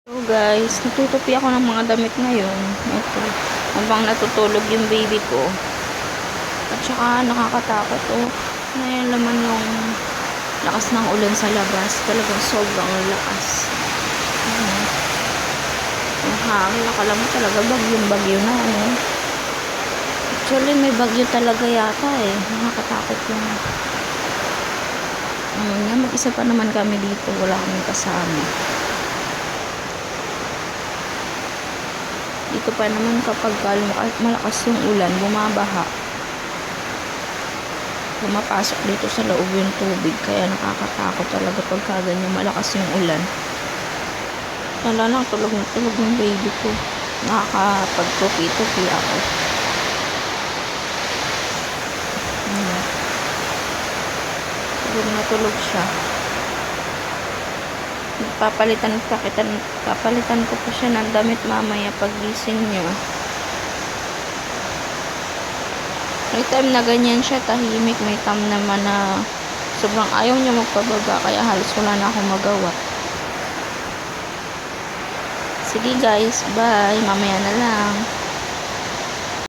So guys, natutupi ako ng mga damit ngayon. Ito, habang natutulog yung baby ko. At saka nakakatakot ngayon naman yung lakas ng ulan sa labas. Talagang sobrang lakas. Yung hangin, akala mo talaga bagyong-bagyo na. Actually, may bagyo talaga yata Nakakatakot yung mag-isa pa naman kami dito. Wala kaming kasama. Dito pa naman kapag malakas yung ulan, bumabaha. Pumapasok dito sa loob yung tubig. Kaya nakakatakot talaga pagka ganyan malakas yung ulan. Lalo lang tulog na tulog yung baby ko. Nakakapagtupi-tupi ako. Tulog na tulog siya. Papalitan ko pa siya ng damit mamaya paggising niyo. May time na ganyan siya, tahimik. May time naman na sobrang ayaw niya magpababa, kaya halos wala na akong magawa. Sige guys, bye. Mamaya na lang.